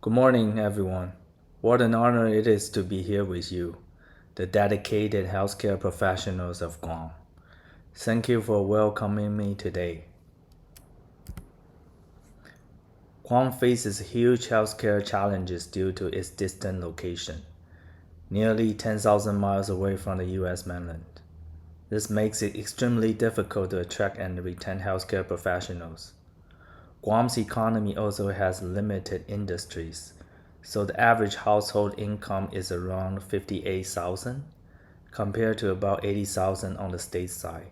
Good morning, everyone. What an honor it is to be here with you, the dedicated healthcare professionals of Guam. Thank you for welcoming me today. Guam faces huge healthcare challenges due to its distant location, nearly 10,000 miles away from the U.S. mainland. This makes it extremely difficult to attract and retain healthcare professionals. Guam's economy also has limited industries, so the average household income is around 58,000 compared to about 80,000 on the state side.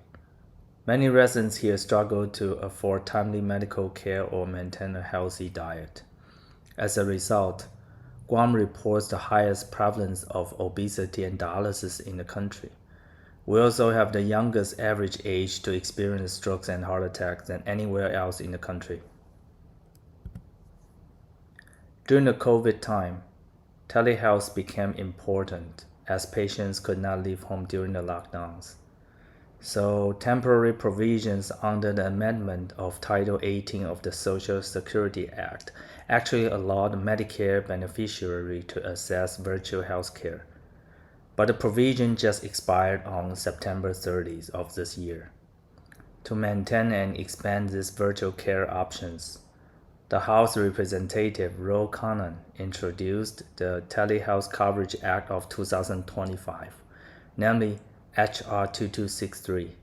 Many residents here struggle to afford timely medical care or maintain a healthy diet. As a result, Guam reports the highest prevalence of obesity and dialysis in the country. We also have the youngest average age to experience strokes and heart attacks than anywhere else in the country. During the COVID time, telehealth became important as patients could not leave home during the lockdowns. So temporary provisions under the amendment of Title 18 of the Social Security Act actually allowed Medicare beneficiaries to access virtual health care. But the provision just expired on September 30th of this year. To maintain and expand these virtual care options, the House Representative Ro Khanna introduced the Telehealth Coverage Act of 2025, namely H.R. 2263.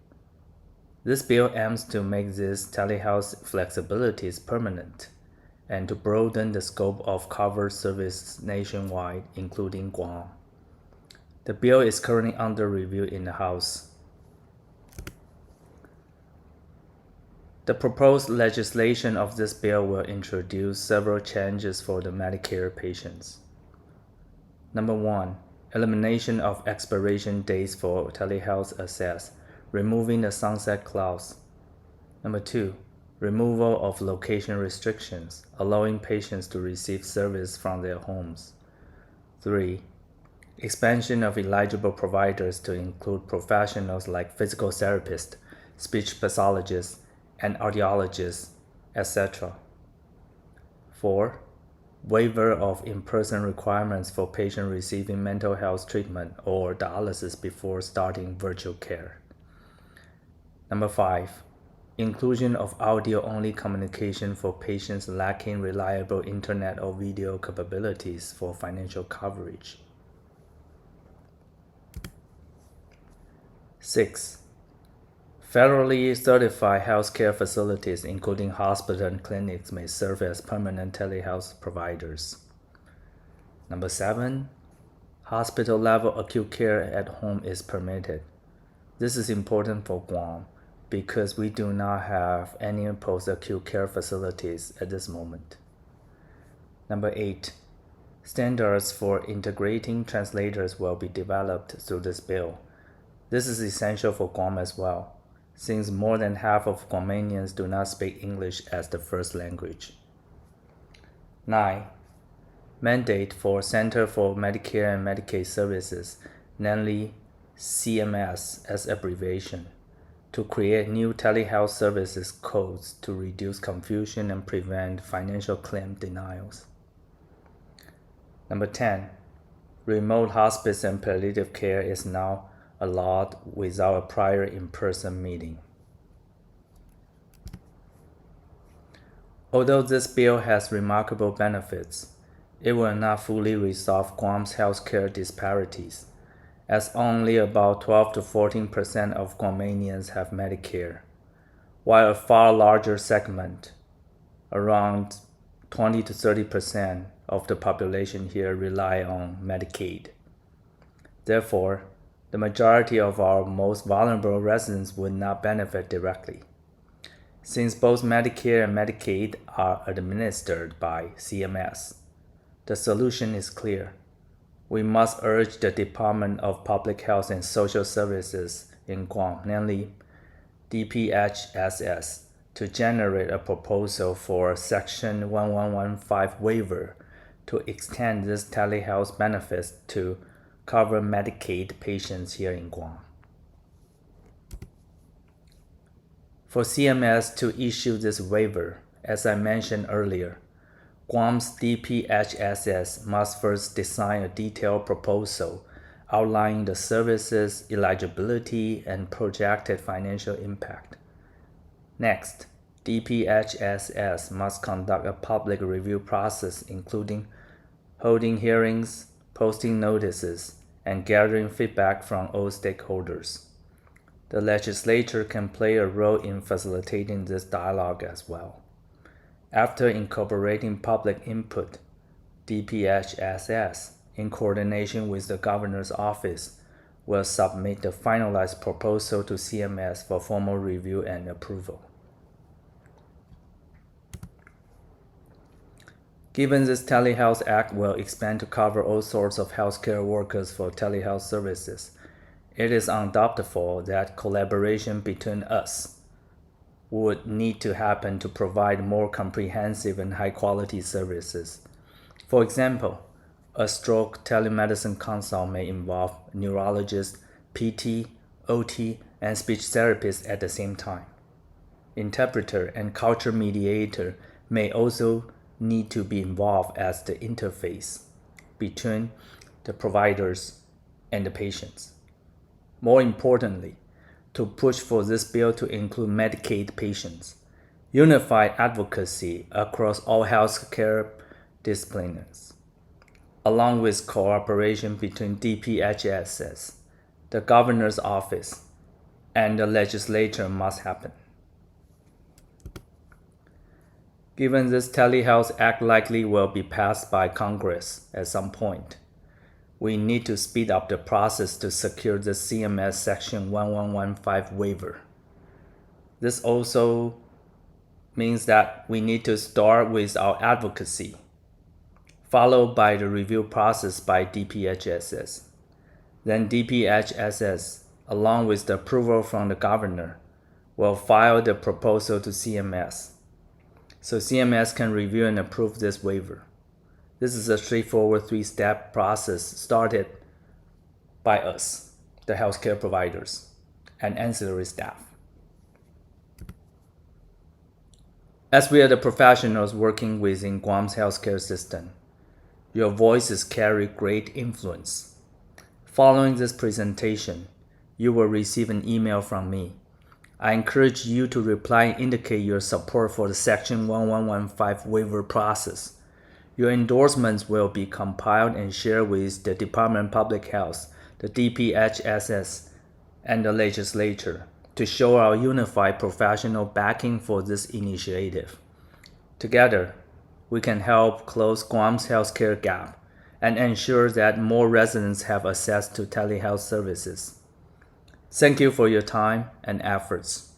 This bill aims to make these telehealth flexibilities permanent and to broaden the scope of covered services nationwide, including Guam. The bill is currently under review in the House. The proposed legislation of this bill will introduce several changes for the Medicare patients. Number 1. Elimination of expiration dates for telehealth access, removing the sunset clause. Number 2. Removal of location restrictions, allowing patients to receive service from their homes. 3. Expansion of eligible providers to include professionals like physical therapists, speech pathologists, and audiologists, etc. 4. Waiver of in-person requirements for patients receiving mental health treatment or dialysis before starting virtual care. Number 5. Inclusion of audio-only communication for patients lacking reliable internet or video capabilities for financial coverage. 6. Federally certified healthcare facilities, including hospitals and clinics, may serve as permanent telehealth providers. Number 7. Hospital-level acute care at home is permitted. This is important for Guam because we do not have any post-acute care facilities at this moment. Number 8. Standards for integrating translators will be developed through this bill. This is essential for Guam as well, since more than half of Guamanians do not speak English as the first language. 9. Mandate for Center for Medicare and Medicaid Services, namely CMS as abbreviation, to create new telehealth services codes to reduce confusion and prevent financial claim denials. Number 10. Remote hospice and palliative care is now allowed without a prior in-person meeting. Although this bill has remarkable benefits, it will not fully resolve Guam's healthcare disparities, as only about 12 to 14% of Guamanians have Medicare, while a far larger segment, around 20 to 30% of the population here rely on Medicaid. Therefore, the majority of our most vulnerable residents would not benefit directly. Since both Medicare and Medicaid are administered by CMS, the solution is clear. We must urge the Department of Public Health and Social Services in Guam, namely DPHSS, to generate a proposal for a Section 1115 waiver to extend these telehealth benefits to cover Medicaid patients here in Guam. For CMS to issue this waiver, as I mentioned earlier, Guam's DPHSS must first design a detailed proposal outlining the services, eligibility, and projected financial impact. Next, DPHSS must conduct a public review process including holding hearings, posting notices, and gathering feedback from all stakeholders. The legislature can play a role in facilitating this dialogue as well. After incorporating public input, DPHSS, in coordination with the governor's office, will submit the finalized proposal to CMS for formal review and approval. Given this Telehealth Act will expand to cover all sorts of healthcare workers for telehealth services, it is undoubtable that collaboration between us would need to happen to provide more comprehensive and high-quality services. For example, a stroke telemedicine consult may involve neurologist, PT, OT, and speech therapist at the same time. Interpreter and culture mediator may also need to be involved as the interface between the providers and the patients. More importantly, to push for this bill to include Medicaid patients, unified advocacy across all healthcare disciplines, along with cooperation between DPHSS, the governor's office, and the legislature must happen. Given this Telehealth Act likely will be passed by Congress at some point, we need to speed up the process to secure the CMS Section 1115 waiver. This also means that we need to start with our advocacy, followed by the review process by DPHSS. Then DPHSS, along with the approval from the governor, will file the proposal to CMS, so CMS can review and approve this waiver. This is a straightforward three-step process started by us, the healthcare providers, and ancillary staff. As we are the professionals working within Guam's healthcare system, your voices carry great influence. Following this presentation, you will receive an email from me. I encourage you to reply and indicate your support for the Section 1115 waiver process. Your endorsements will be compiled and shared with the Department of Public Health, the DPHSS, and the legislature to show our unified professional backing for this initiative. Together, we can help close Guam's healthcare gap and ensure that more residents have access to telehealth services. Thank you for your time and efforts.